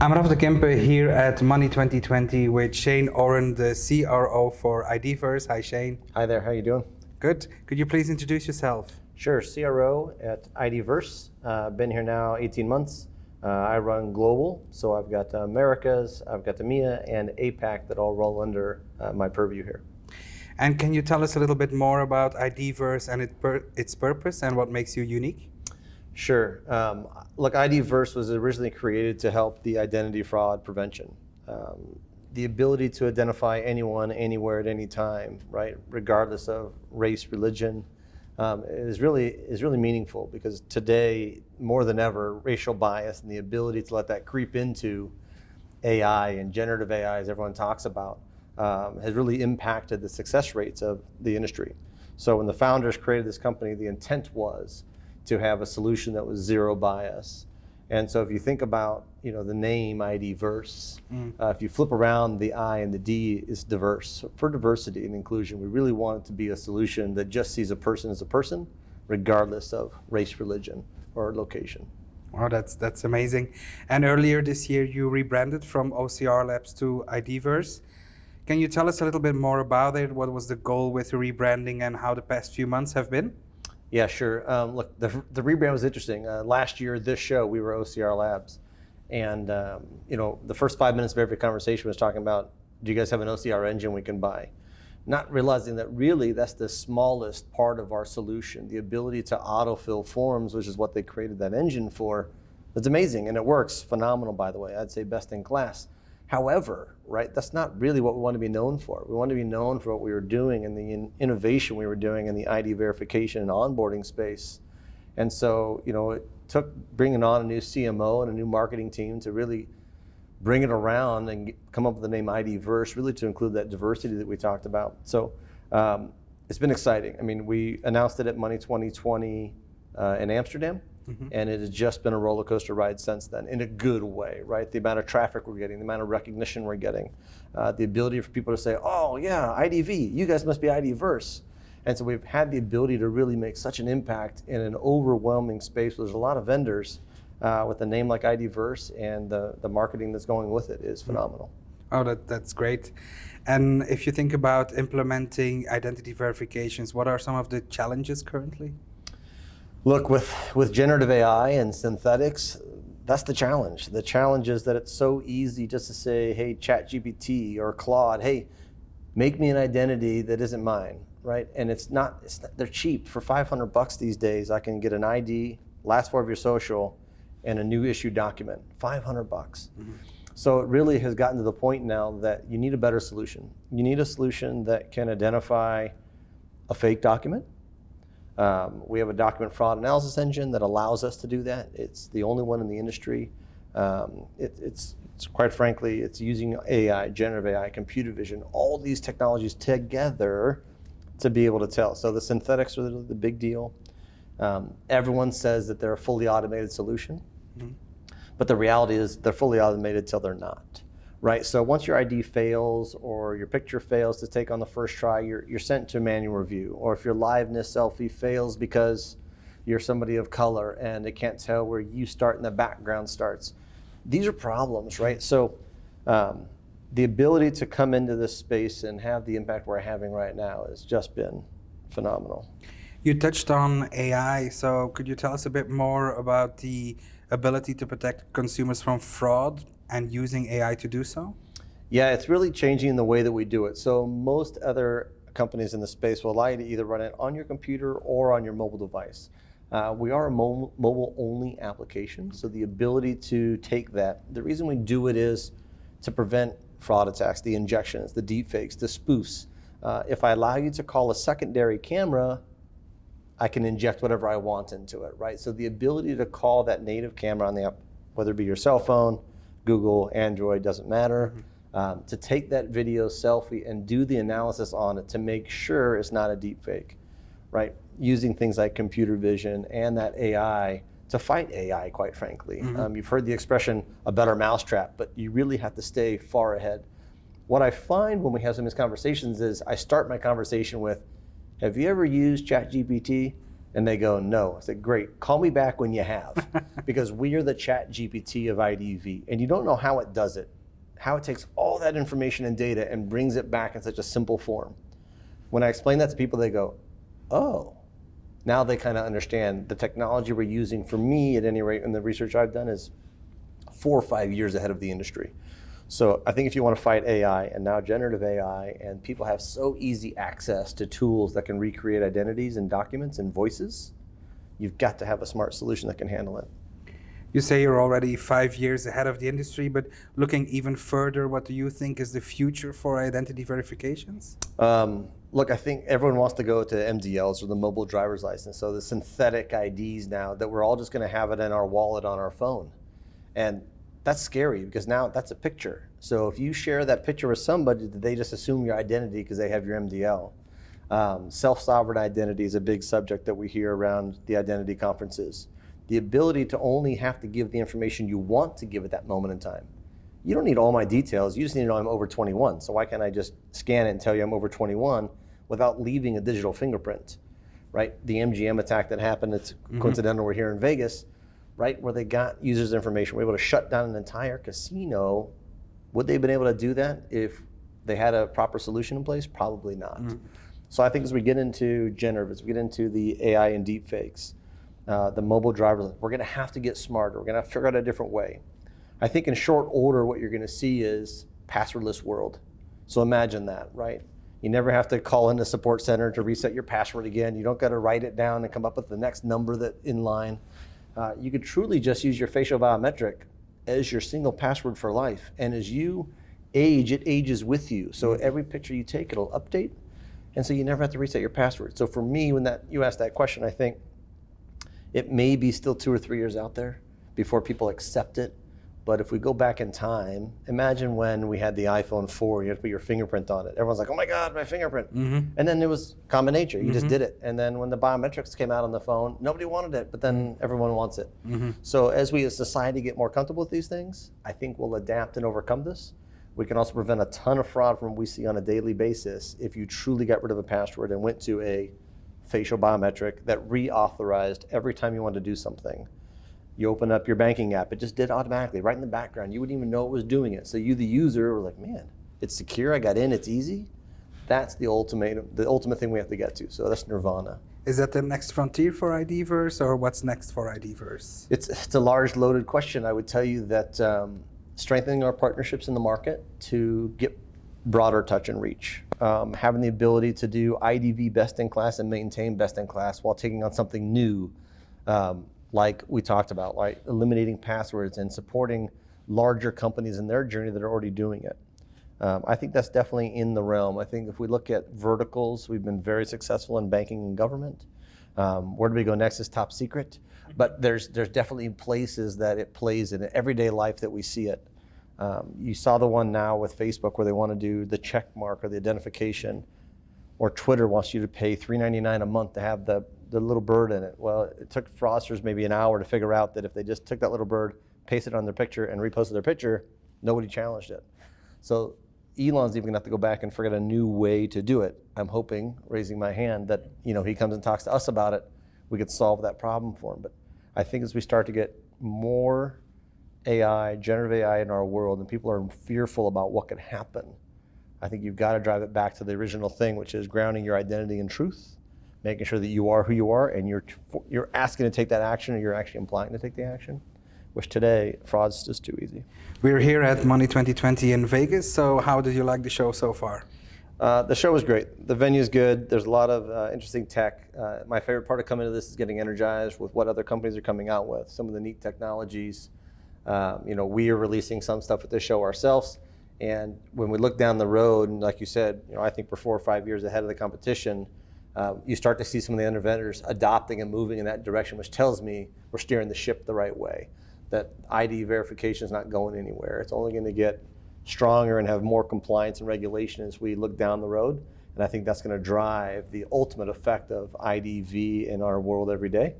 I'm Raf Kemper here at Money20 with Shane Oren, the CRO for IDVerse. Hi, Shane. Hi there, how you doing? Good. Could you please introduce yourself? Sure, CRO at IDVerse. Been here now 18 months. I run global, so I've got Americas, I've got EMEA, and APAC that all roll under my purview here. And can you tell us a little bit more about IDVerse and its purpose and what makes you unique? Sure. Look, IDVerse was originally created to help the identity fraud prevention. The ability to identify anyone, anywhere, at any time, right, regardless of race, religion, is really meaningful, because today, more than ever, racial bias and the ability to let that creep into AI and generative AI, as everyone talks about, has really impacted the success rates of the industry. So when the founders created this company, the intent was to have a solution that was zero bias. And so if you think about the name IDVerse, if you flip around the I and the D is diverse. So for diversity and inclusion, we really want it to be a solution that just sees a person as a person, regardless of race, religion, or location. Wow, that's amazing. And earlier this year, you rebranded from OCR Labs to IDVerse. Can you tell us a little bit more about it? What was the goal with the rebranding and how the past few months have been? Yeah, sure. Look, the rebrand was interesting. Last year, this show, we were OCR Labs. And the first 5 minutes of every conversation was talking about, do you guys have an OCR engine we can buy? Not realizing that really that's the smallest part of our solution. The ability to autofill forms, which is what they created that engine for, it's amazing. And it works phenomenal, by the way. I'd say best in class. However, right, that's not really what we want to be known for. We want to be known for what we were doing and the innovation we were doing in the ID verification and onboarding space. And so, it took bringing on a new CMO and a new marketing team to really bring it around and come up with the name IDVerse, really to include that diversity that we talked about. So it's been exciting. I mean, we announced it at Money20 in Amsterdam. And it has just been a roller coaster ride since then, in a good way, right? The amount of traffic we're getting, the amount of recognition we're getting, the ability for people to say, oh yeah, IDV, you guys must be IDVerse. And so we've had the ability to really make such an impact in an overwhelming space. There's a lot of vendors with a name like IDVerse, and the marketing that's going with it is phenomenal. Oh, that's great. And if you think about implementing identity verifications, what are some of the challenges currently? Look, with generative AI and synthetics, that's the challenge. The challenge is that it's so easy just to say, hey, ChatGPT or Claude, hey, make me an identity that isn't mine, right? And it's not, they're cheap. For $500 these days, I can get an ID, last four of your social, and a new issue document, $500. So it really has gotten to the point now that you need a better solution. You need a solution that can identify a fake document. We have a document fraud analysis engine that allows us to do that. It's the only one in the industry. It's quite frankly, it's using AI, generative AI, computer vision, all these technologies together to be able to tell. So the synthetics are the big deal. Everyone says that they're a fully automated solution, but the reality is they're fully automated till they're not. Right, so once your ID fails or your picture fails to take on the first try, you're sent to a manual review. Or if your liveness selfie fails because you're somebody of color and they can't tell where you start and the background starts. These are problems, right? So the ability to come into this space and have the impact we're having right now has just been phenomenal. You touched on AI, so could you tell us a bit more about the ability to protect consumers from fraud and using AI to do so? Yeah, it's really changing the way that we do it. So most other companies in the space will allow you to either run it on your computer or on your mobile device. We are a mobile-only application, so the ability to take that, the reason we do it is to prevent fraud attacks, the injections, the deepfakes, the spoofs. If I allow you to call a secondary camera, I can inject whatever I want into it, right? So the ability to call that native camera on the app, whether it be your cell phone, Google, Android, doesn't matter, to take that video selfie and do the analysis on it to make sure it's not a deep fake, right? Using things like computer vision and that AI to fight AI, quite frankly. You've heard the expression, a better mousetrap, but you really have to stay far ahead. What I find when we have some of these conversations is I start my conversation with, have you ever used ChatGPT? And they go, no. I said, great, call me back when you have. because we are the chat GPT of IDV, and you don't know how it does it, how it takes all that information and data and brings it back in such a simple form. When I explain that to people, they go, oh. Now they kind of understand the technology we're using, for me at any rate, in the research I've done, is 4 or 5 years ahead of the industry. So I think if you want to fight AI, and now generative AI, and people have so easy access to tools that can recreate identities and documents and voices, you've got to have a smart solution that can handle it. You say you're already 5 years ahead of the industry, but looking even further, what do you think is the future for identity verifications? Look, I think everyone wants to go to MDLs, or the mobile driver's license. So the synthetic IDs now, that we're all just going to have it in our wallet on our phone. And that's scary, because now that's a picture. So if you share that picture with somebody, they just assume your identity because they have your MDL. Self-sovereign identity is a big subject that we hear around the identity conferences. The ability to only have to give the information you want to give at that moment in time. You don't need all my details, you just need to know I'm over 21. So why can't I just scan it and tell you I'm over 21 without leaving a digital fingerprint, right? The MGM attack that happened, it's coincidental we're here in Vegas, right? Where they got users' information, we're able to shut down an entire casino. Would they have been able to do that if they had a proper solution in place? Probably not. So I think as we get into generative, as we get into the AI and deep fakes, the mobile drivers, we're gonna have to get smarter. We're gonna have to figure out a different way. I think in short order, what you're gonna see is passwordless world. So imagine that, right? You never have to call in the support center to reset your password again. You don't gotta write it down and come up with the next number that in line. You could truly just use your facial biometric as your single password for life. And as you age, it ages with you. So every picture you take, it'll update. And so you never have to reset your password. So for me, when you asked that question, I think it may be still 2 or 3 years out there before people accept it. But if we go back in time, imagine when we had the iPhone 4, you had to put your fingerprint on it. Everyone's like, oh my God, my fingerprint. And then it was common nature, you just did it. And then when the biometrics came out on the phone, nobody wanted it, but then everyone wants it. So as we as society get more comfortable with these things, I think we'll adapt and overcome this. We can also prevent a ton of fraud from what we see on a daily basis if you truly got rid of a password and went to a facial biometric that reauthorized every time you wanted to do something. You open up your banking app, it just did automatically, right in the background. You wouldn't even know it was doing it. So you, the user, were like, man, it's secure, I got in, it's easy. That's the ultimate thing we have to get to. So that's nirvana. Is that the next frontier for IDVerse, or what's next for IDVerse? It's a large, loaded question. I would tell you that strengthening our partnerships in the market to get broader touch and reach. Having the ability to do IDV best in class and maintain best in class while taking on something new, like we talked about, like eliminating passwords and supporting larger companies in their journey that are already doing it. I think that's definitely in the realm. I think if we look at verticals, we've been very successful in banking and government. Where do we go next is top secret. But there's definitely places that it plays in everyday life that we see it. You saw the one now with Facebook where they want to do the check mark or the identification, or Twitter wants you to pay $3.99 a month to have the little bird in it. Well, it took fraudsters maybe an hour to figure out that if they just took that little bird, pasted it on their picture, and reposted their picture, nobody challenged it. So Elon's even gonna have to go back and figure out a new way to do it. I'm hoping, raising my hand, that he comes and talks to us about it, we could solve that problem for him. But I think as we start to get more AI, generative AI in our world, and people are fearful about what could happen, I think you've got to drive it back to the original thing, which is grounding your identity in truth, making sure that you are who you are, and you're asking to take that action, or you're actually implying to take the action, which today, fraud's just too easy. We're here at Money20 in Vegas, so how did you like the show so far? The show was great. The venue's good. There's a lot of interesting tech. My favorite part of coming to this is getting energized with what other companies are coming out with, some of the neat technologies. We are releasing some stuff at this show ourselves. And when we look down the road, and like you said, I think we're 4 or 5 years ahead of the competition. You start to see some of the other vendors adopting and moving in that direction, which tells me we're steering the ship the right way, that ID verification is not going anywhere. It's only going to get stronger and have more compliance and regulation as we look down the road. And I think that's going to drive the ultimate effect of IDV in our world every day,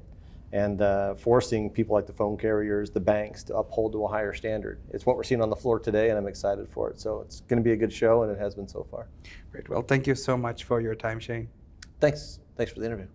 and forcing people like the phone carriers, the banks, to uphold to a higher standard. It's what we're seeing on the floor today, and I'm excited for it. So it's going to be a good show, and it has been so far. Great. Well, thank you so much for your time, Shane. Thanks for the interview.